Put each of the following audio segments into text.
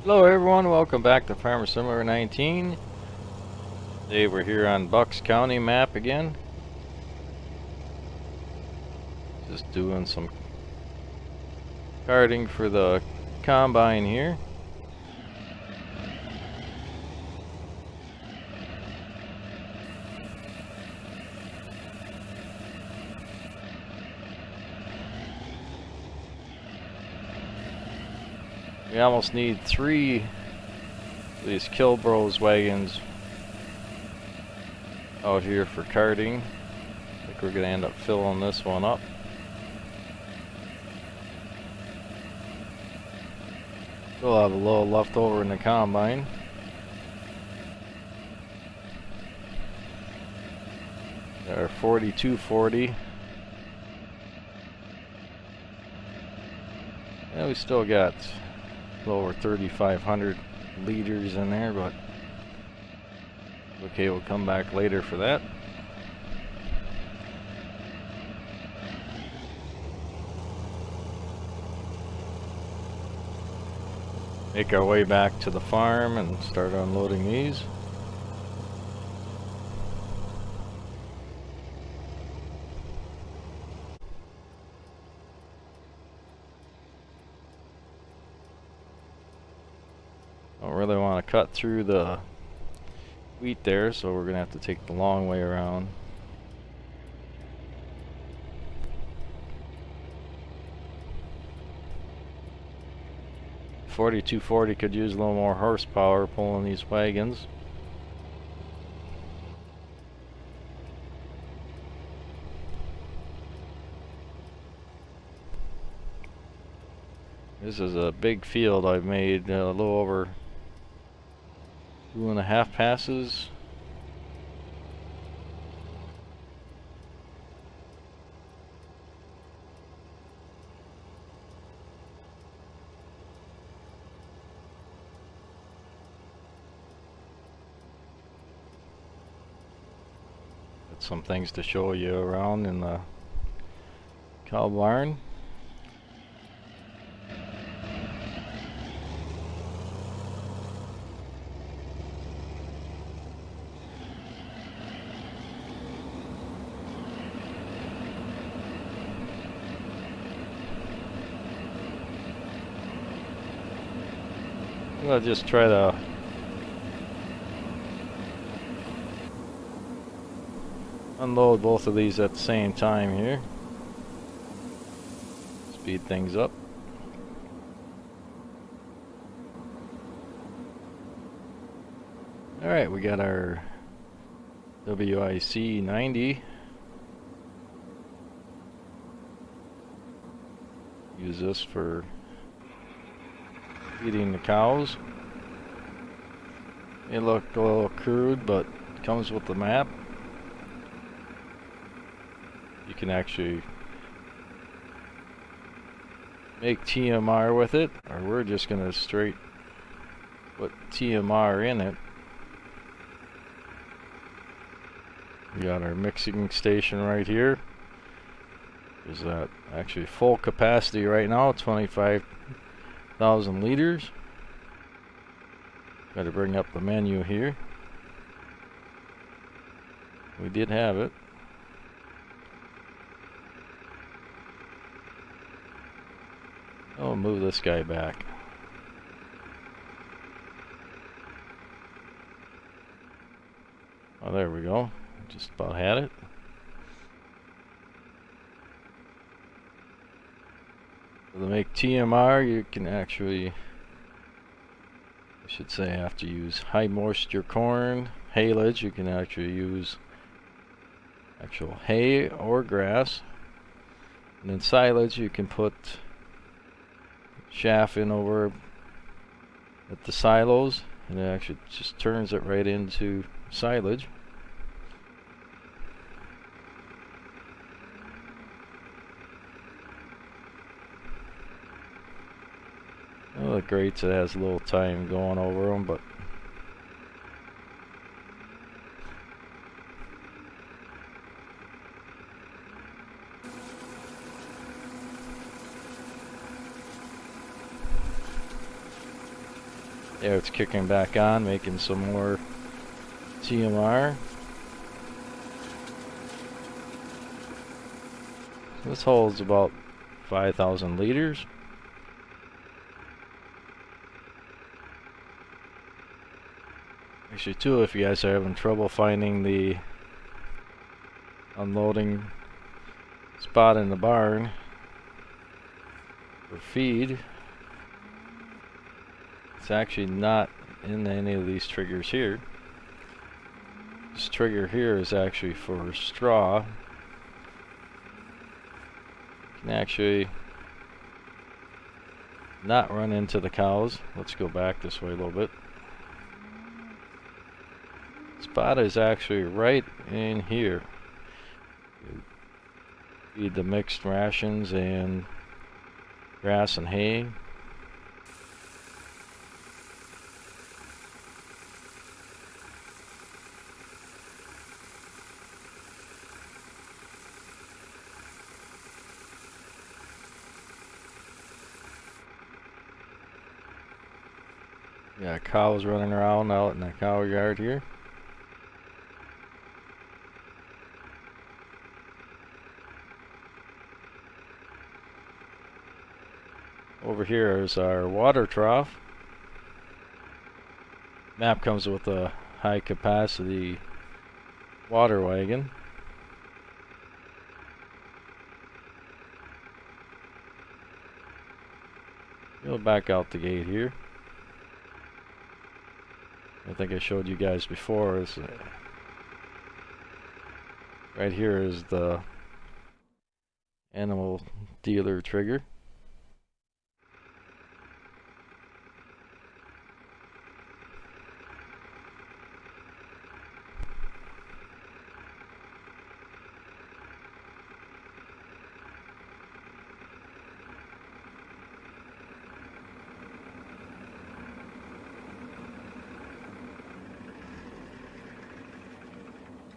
Hello everyone, welcome back to Farmer Simulator 19. Today we're here on Bucks County map again. Just doing some carting for the combine here. We almost need 3 of these Kilbros wagons out here for carting. I think we're going to end up filling this one up. Still have a little left over in the combine. Got our 4240. Yeah, we still got a little over 3,500 liters in there, but okay, we'll come back later for that. Make our way back to the farm and start unloading these. Don't really want to cut through the wheat there, so we're gonna have to take the long way around. The 4240 could use a little more horsepower pulling these wagons. This is a big field I've made, a little over 2.5 passes. Got some things to show you around in the cow barn. I'll just try to unload both of these at the same time here. Speed things up. Alright, we got our WIC 90. Use this for feeding the cows. It looked a little crude, but it comes with the map. You can actually make TMR with it, or we're just gonna straight put TMR in it. We got our mixing station right here. Is that actually full capacity right now? 25,000 liters. Got to bring up the menu here. We did have it. I'll move this guy back. Oh, there we go. Just about had it. To make TMR, you can actually, I should say, have to use high moisture corn, haylage. You can actually use actual hay or grass. And in silage, you can put chaff in over at the silos, and it actually just turns it right into silage. Well, the grates, it has a little time going over them, but there it's kicking back on, making some more TMR. This holds about 5,000 liters. Actually, too, if you guys are having trouble finding the unloading spot in the barn for feed, it's actually not in any of these triggers here. This trigger here is actually for straw. You can actually not run into the cows. Let's go back this way a little bit. Spot is actually right in here. You feed the mixed rations and grass and hay. Yeah, cows running around out in the cow yard here. Over here is our water trough. Map comes with a high capacity water wagon. Go back out the gate here. I think I showed you guys before. Is right here is the animal dealer trigger.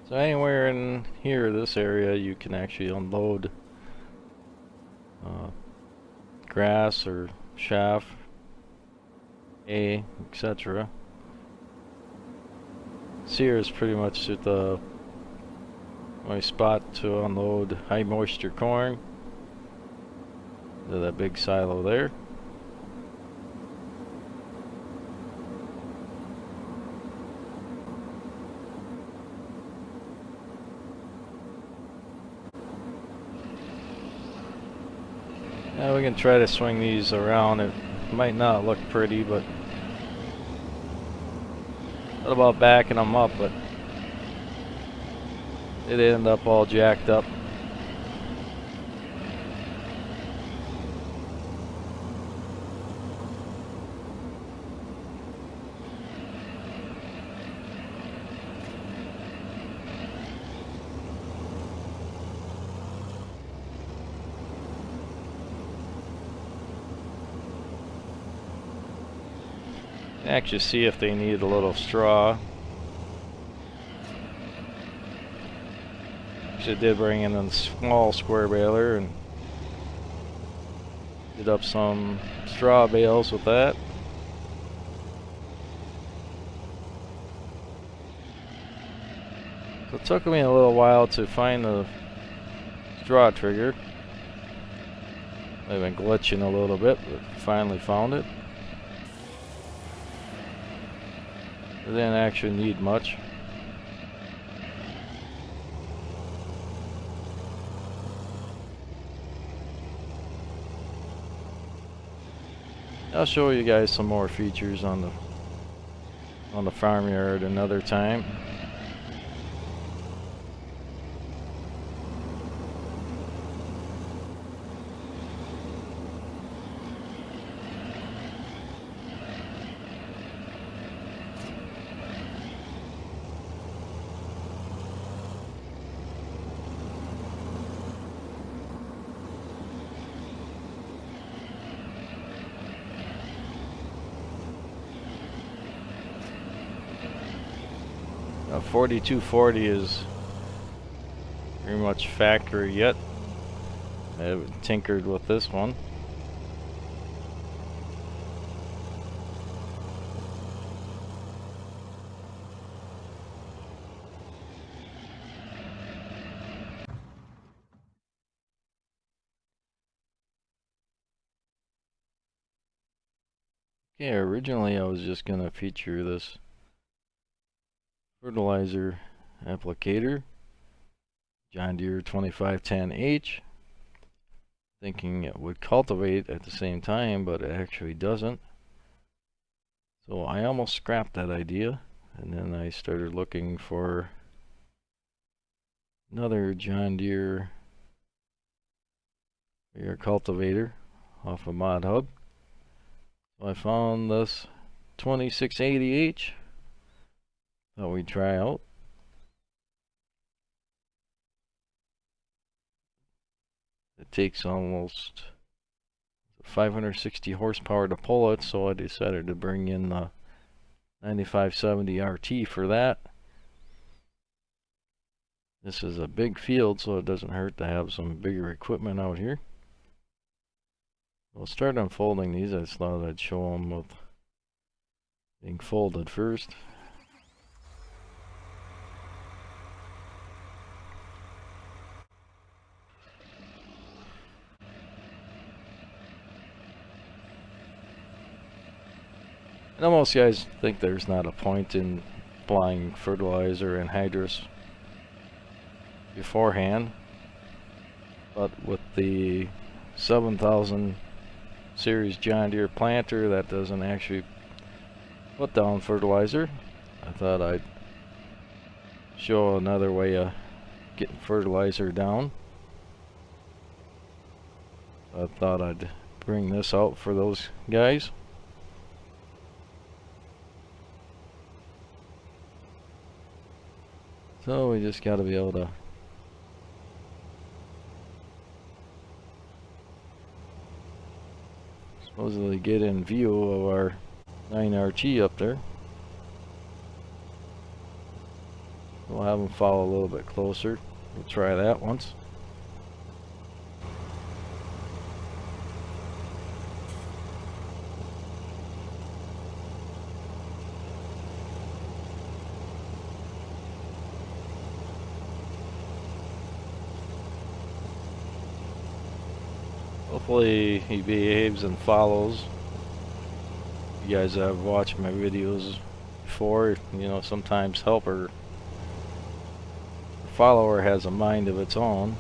So anywhere in here, this area, you can actually unload grass or chaff, hay, etc. This here is pretty much the my spot to unload high moisture corn to that big silo there. Now we can try to swing these around. It might not look pretty, but what about backing them up? But it ended up all jacked up. Actually see if they need a little straw. Actually did bring in a small square baler and did up some straw bales with that. So it took me a little while to find the straw trigger. I've been glitching a little bit, but finally found it. It didn't actually need much. I'll show you guys some more features on the farmyard another time. 4240 is very much factory yet. I haven't tinkered with this one. Okay, originally I was just gonna feature this fertilizer applicator, John Deere 2510H, thinking it would cultivate at the same time, but it actually doesn't. So I almost scrapped that idea, and then I started looking for another John Deere cultivator off of Mod Hub. So I found this 2680H that we try out. It takes almost 560 horsepower to pull it, so I decided to bring in the 9570 RT for that. This is a big field, so it doesn't hurt to have some bigger equipment out here. We'll start unfolding these. I just thought I'd show them with being folded first. I know most guys think there's not a point in applying fertilizer and Anhydrous beforehand, but with the 7000 series John Deere planter that doesn't actually put down fertilizer, I thought I'd show another way of getting fertilizer down. I thought I'd bring this out for those guys. So we just got to be able to supposedly get in view of our 9RT up there. We'll have them follow a little bit closer. We'll try that once. Hopefully he behaves and follows. You guys have watched my videos before, you know, sometimes helper follower has a mind of its own.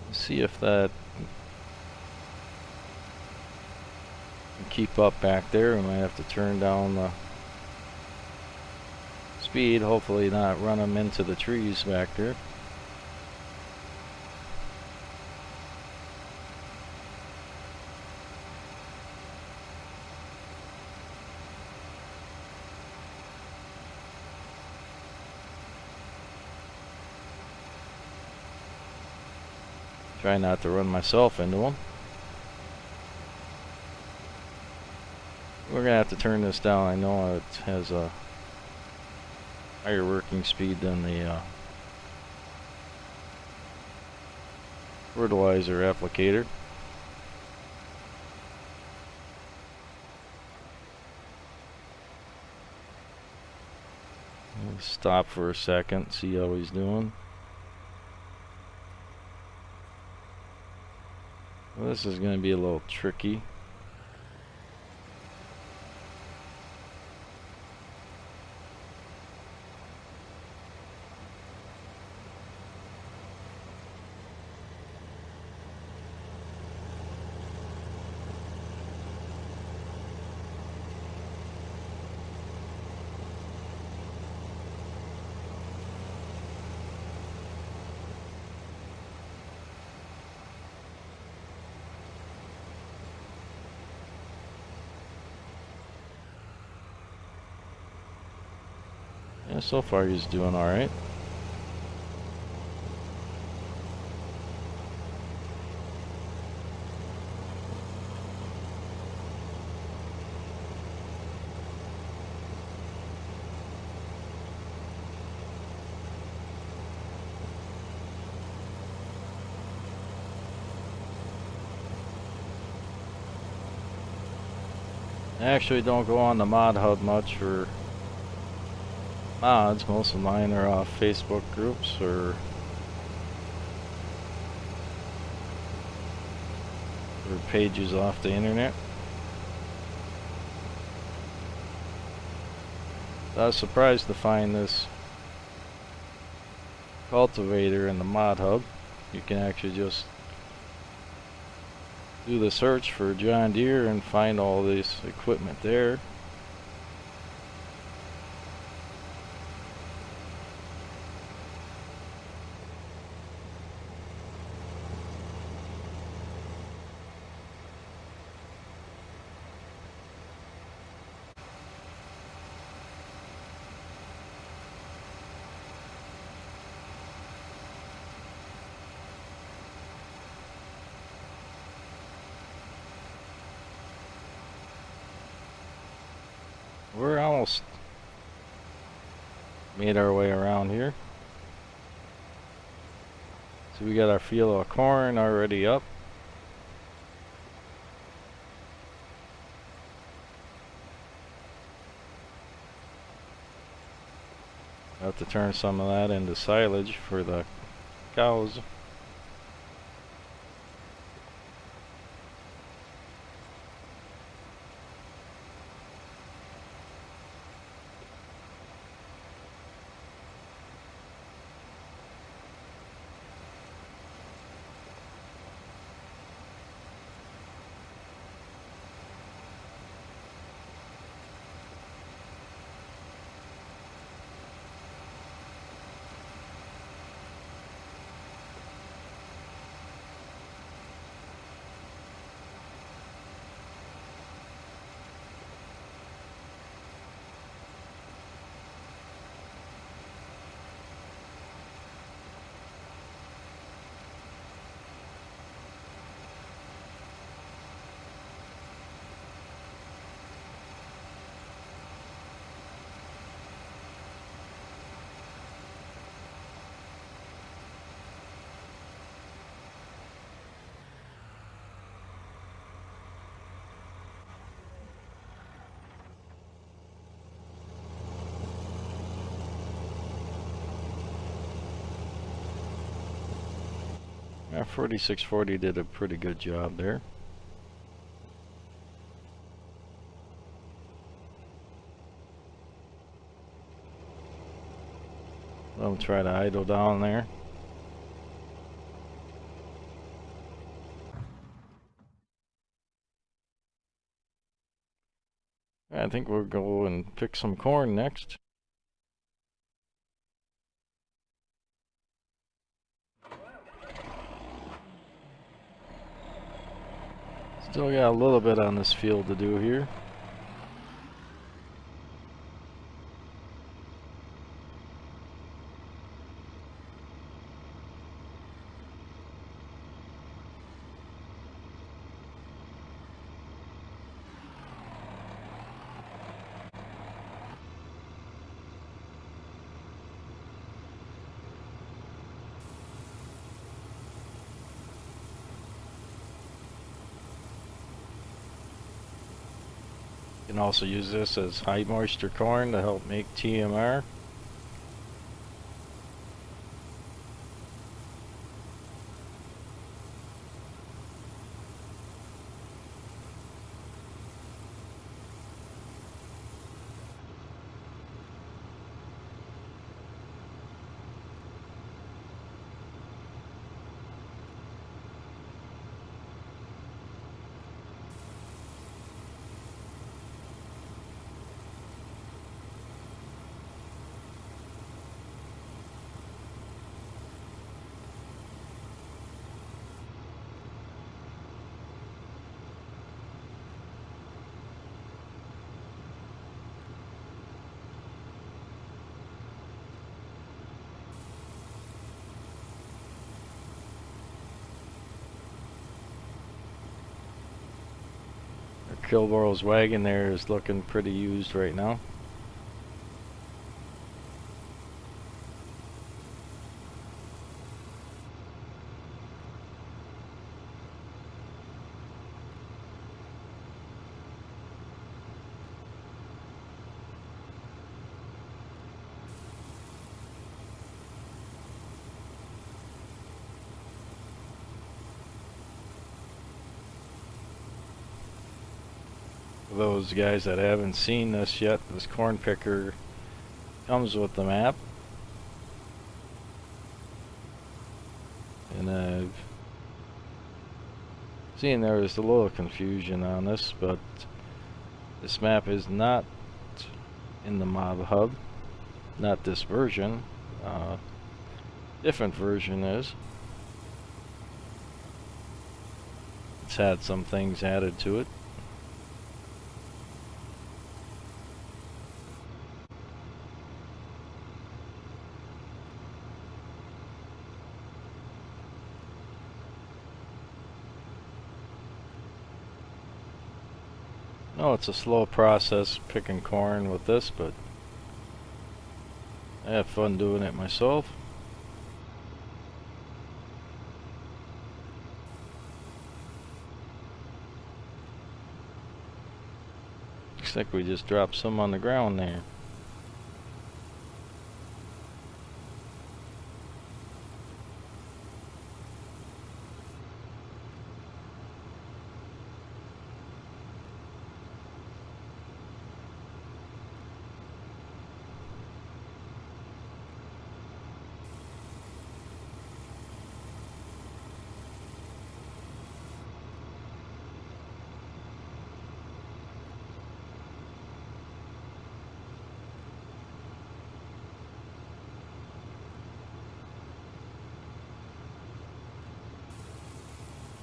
Let's see if that can keep up back there. We might have to turn down the speed, hopefully not run them into the trees back there. Try not to run myself into them. We're gonna have to turn this down. I know it has a higher working speed than the fertilizer applicator. I'll stop for a second, see how he's doing. Well, this is going to be a little tricky. Yeah, so far he's doing alright. I actually don't go on the mod hub much for mods. Most of mine are off Facebook groups or pages off the internet. I was surprised to find this cultivator in the mod hub. You can actually just do the search for John Deere and find all this equipment there. We're almost made our way around here. So we got our field of corn already up. I have to turn some of that into silage for the cows. Our 4640 did a pretty good job there. I'll try to idle down there. I think we'll go and pick some corn next. Still got a little bit on this field to do here. You can also use this as high moisture corn to help make TMR. Kilborough's wagon there is looking pretty used right now. For those guys that haven't seen this yet, this corn picker comes with the map. And I've seen there is a little confusion on this, but this map is not in the Mob Hub. Not this version. Different version is. It's had some things added to it. No, it's a slow process picking corn with this, but I have fun doing it myself. Looks like we just dropped some on the ground there.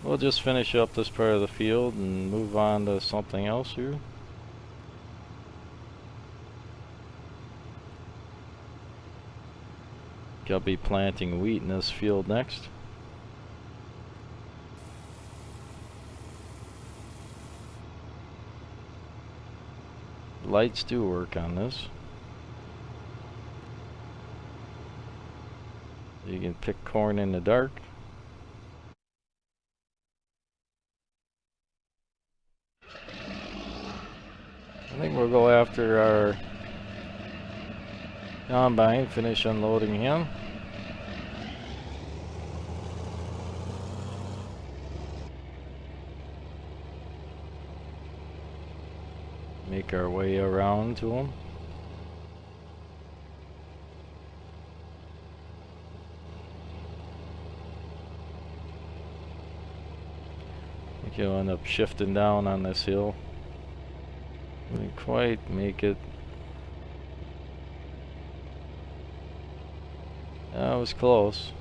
We'll just finish up this part of the field and move on to something else here. I'll be planting wheat in this field next. Lights do work on this. You can pick corn in the dark. I think we'll go after our combine, finish unloading him. Make our way around to him. I think you'll end up shifting down on this hill. Didn't quite make it. That was close.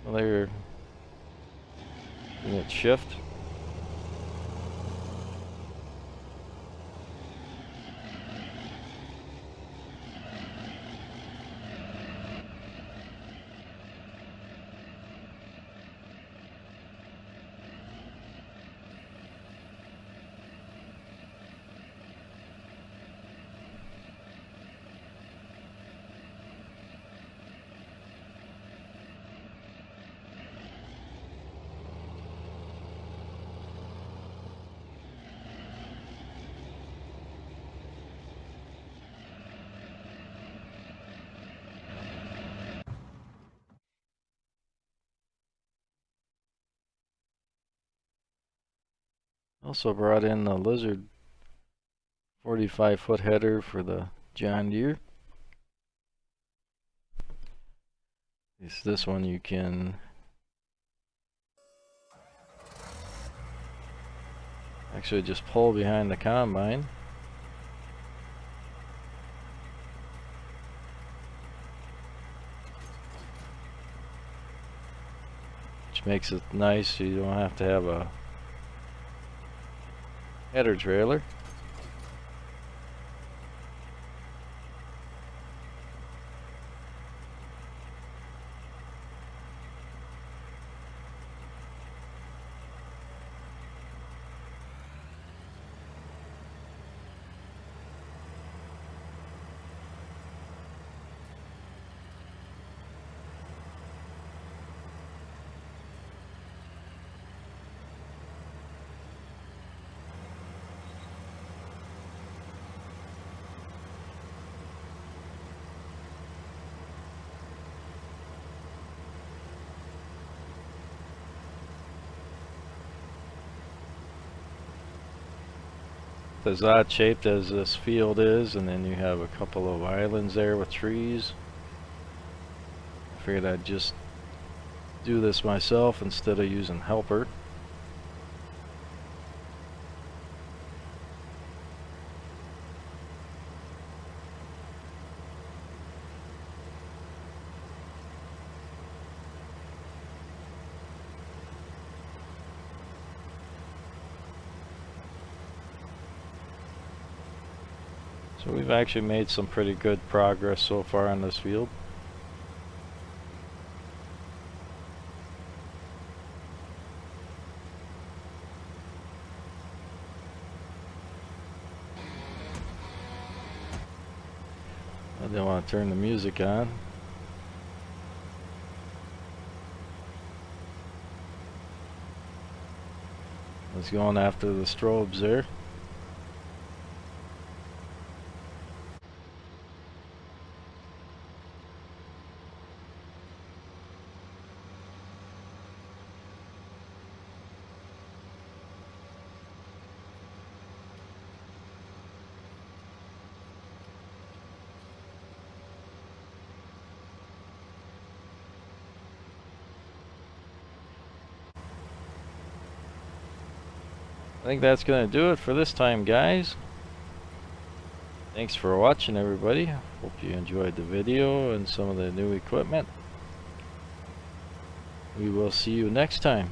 Well, they're gonna shift. Also brought in the Lizard 45-foot header for the John Deere. This one you can actually just pull behind the combine. Which makes it nice so you don't have to have a header trailer. as odd shaped as this field is, and then you have a couple of islands there with trees. I figured I'd just do this myself instead of using helper. So we've actually made some pretty good progress so far on this field. I didn't want to turn the music on. I was going after the strobes there. I think that's going to do it for this time, guys. Thanks for watching, everybody. Hope you enjoyed the video and some of the new equipment. We will see you next time.